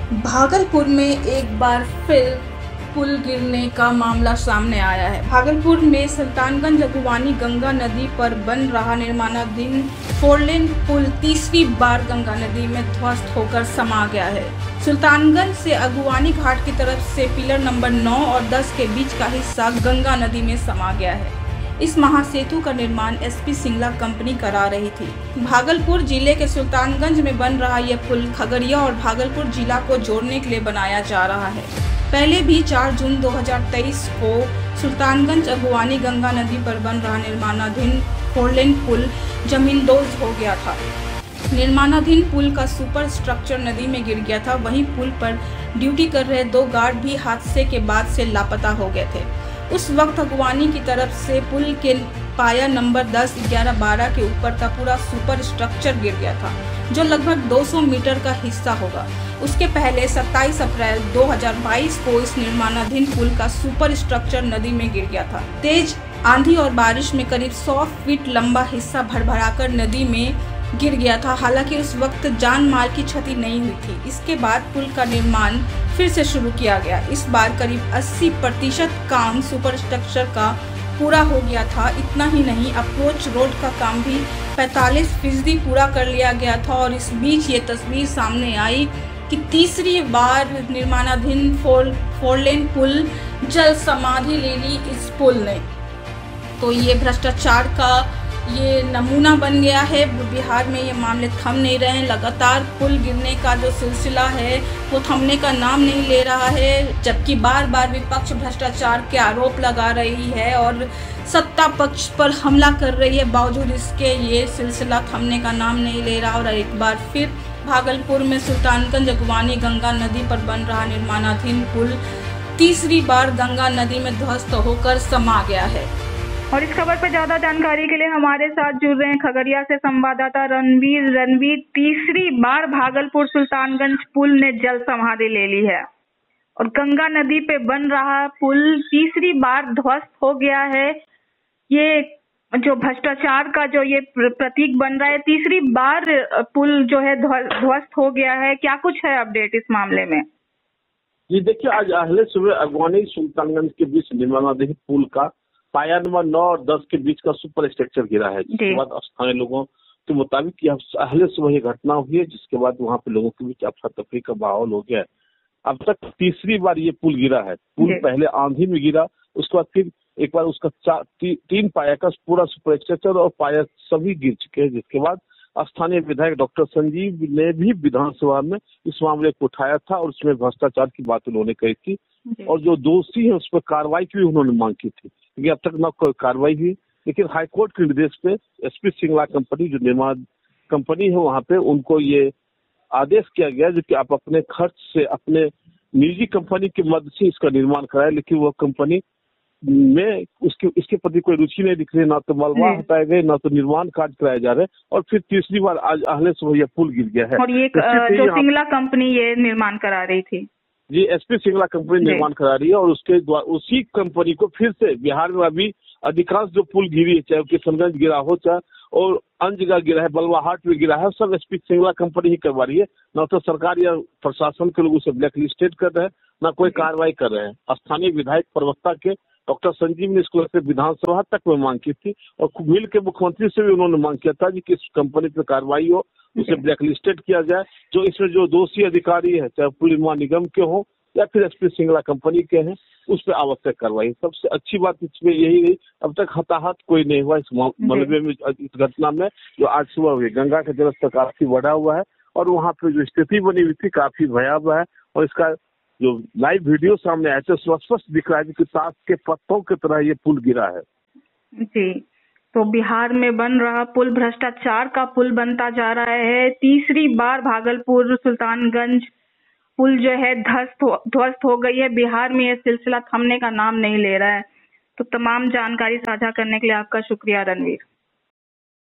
भागलपुर में एक बार फिर पुल गिरने का मामला सामने आया है। भागलपुर में सुल्तानगंज अगुवानी गंगा नदी पर बन रहा निर्माणाधीन 4 लेन पुल तीसरी बार गंगा नदी में ध्वस्त होकर समा गया है। सुल्तानगंज से अगुवानी घाट की तरफ से पिलर नंबर 9 और 10 के बीच का हिस्सा गंगा नदी में समा गया है। इस महासेतु का निर्माण एसपी सिंगला कंपनी करा रही थी। भागलपुर जिले के सुल्तानगंज में बन रहा यह पुल खगड़िया और भागलपुर जिला को जोड़ने के लिए बनाया जा रहा है। पहले भी 4 जून 2023 को सुल्तानगंज अगुवानी गंगा नदी पर बन रहा निर्माणाधीन 4 लेन पुल जमींदोज हो गया था। निर्माणाधीन पुल का सुपर स्ट्रक्चर नदी में गिर गया था। वहीं पुल पर ड्यूटी कर रहे 2 गार्ड भी हादसे के बाद से लापता हो गए थे। उस वक्त अगुवानी की तरफ से पुल के पाया नंबर 10, 11, 12 के ऊपर का पूरा सुपर स्ट्रक्चर गिर गया था, जो लगभग 200 मीटर का हिस्सा होगा। उसके पहले 27 अप्रैल 2022 को इस निर्माणाधीन पुल का सुपर स्ट्रक्चर नदी में गिर गया था। तेज आंधी और बारिश में करीब 100 फीट लंबा हिस्सा भरभराकर नदी में गिर गया था। हालांकि उस वक्त जान माल की क्षति नहीं हुई थी। इसके बाद पुल का निर्माण फिर से शुरू किया गया। इस बार करीब 80% काम सुपर स्ट्रक्चर का पूरा हो गया था। इतना ही नहीं, अप्रोच रोड का काम भी 45% पूरा कर लिया गया था। और इस बीच ये तस्वीर सामने आई कि तीसरी बार निर्माणाधीन 4 लेन पुल जल समाधि ले ली इस पुल ने। तो ये भ्रष्टाचार का ये नमूना बन गया है। बिहार में ये मामले थम नहीं रहे हैं। लगातार पुल गिरने का जो सिलसिला है वो थमने का नाम नहीं ले रहा है, जबकि बार बार विपक्ष भ्रष्टाचार के आरोप लगा रही है और सत्ता पक्ष पर हमला कर रही है। बावजूद इसके ये सिलसिला थमने का नाम नहीं ले रहा। और एक बार फिर भागलपुर में सुल्तानगंज अगुवानी गंगा नदी पर बन रहा निर्माणाधीन पुल तीसरी बार गंगा नदी में ध्वस्त होकर समा गया है। और इस खबर पर ज्यादा जानकारी के लिए हमारे साथ जुड़ रहे हैं खगड़िया से संवाददाता रणवीर। तीसरी बार भागलपुर सुल्तानगंज पुल ने जल समाधि ले ली है और गंगा नदी पे बन रहा पुल तीसरी बार ध्वस्त हो गया है। ये जो भ्रष्टाचार का जो ये प्रतीक बन रहा है, तीसरी बार पुल जो है ध्वस्त हो गया है। क्या कुछ है अपडेट इस मामले में? जी देखिए, आज अहले सुबह अगवानी सुल्तानगंज के बीच निर्माणाधीन पुल का पाया नंबर 9 और 10 के बीच का सुपर स्ट्रक्चर गिरा है। जिसके बाद स्थानीय लोगों के मुताबिक अहले सुबह ये घटना हुई है, जिसके बाद वहाँ पे लोगों के बीच अफरा तफरी का माहौल हो गया है। अब तक तीसरी बार ये पुल गिरा है। पुल पहले आंधी में गिरा, उसके बाद फिर एक बार उसका 3 पाया का पूरा सुपर स्ट्रक्चर और पाया सभी गिर चुके हैं। जिसके बाद स्थानीय विधायक डॉक्टर संजीव ने भी विधानसभा में इस मामले को उठाया था और उसमें भ्रष्टाचार की बात उन्होंने कही थी और जो दोषी है उस पर कार्रवाई की भी उन्होंने मांग की थी, क्योंकि अब तक न कोई कार्रवाई हुई। लेकिन हाईकोर्ट के निर्देश पे एसपी सिंगला कंपनी जो निर्माण कंपनी है वहाँ पे उनको ये आदेश किया गया जो कि आप अपने खर्च से अपने निजी कंपनी की मदद से इसका निर्माण कराए। लेकिन वह कंपनी में इसके प्रति कोई रुचि नहीं दिख रही, ना तो मलबा हटाए गए, ना तो निर्माण कार्य कराए जा रहे। और फिर तीसरी बार आज अहले सुबह यह पुल गिर गया है। और ये जो सिंगला कंपनी ये निर्माण करा रही थी, जी एसपी सिंगला कंपनी निर्माण करा रही है और उसके द्वारा उसी कंपनी को फिर से बिहार में अभी अधिकांश जो पुल गिरी है, चाहे किशनगंज गिरा हो चाहे और अन्य जगह गिरा है, बलवाहाट में गिरा है, सब एसपी सिंगला कंपनी ही करवा रही है। न तो सरकार या प्रशासन के लोग उसे ब्लैक लिस्टेड कर रहे हैं, न कोई कार्रवाई कर रहे हैं। स्थानीय विधायक प्रवक्ता के डॉक्टर संजीव ने इसको लेकर विधानसभा तक में मांग की थी और मिल के मुख्यमंत्री से भी उन्होंने मांग किया था कि इस कंपनी पर कार्रवाई हो, उसे ब्लैक लिस्टेड किया जाए। जो इसमें जो दोषी अधिकारी है, चाहे पुल निर्माण निगम के हो या फिर एसपी सिंगला कंपनी के हैं, उस पर आवश्यक कार्रवाई। सबसे अच्छी बात इसमें यही रही, अब तक हताहत कोई नहीं हुआ इस मलबे में। इस घटना में जो आज सुबह हुई, गंगा का जलस्तर काफी बढ़ा हुआ है और वहाँ पे जो स्थिति बनी हुई थी काफी भयावह है। और इसका जो लाइव वीडियो सामने आया तो स्पष्ट दिख रहा है कि ताश के पत्तों की तरह ये पुल गिरा है। जी, तो बिहार में बन रहा पुल भ्रष्टाचार का पुल बनता जा रहा है। तीसरी बार भागलपुर सुल्तानगंज पुल जो है ध्वस्त हो गई है। बिहार में यह सिलसिला थमने का नाम नहीं ले रहा है। तो तमाम जानकारी साझा करने के लिए आपका शुक्रिया रणवीर।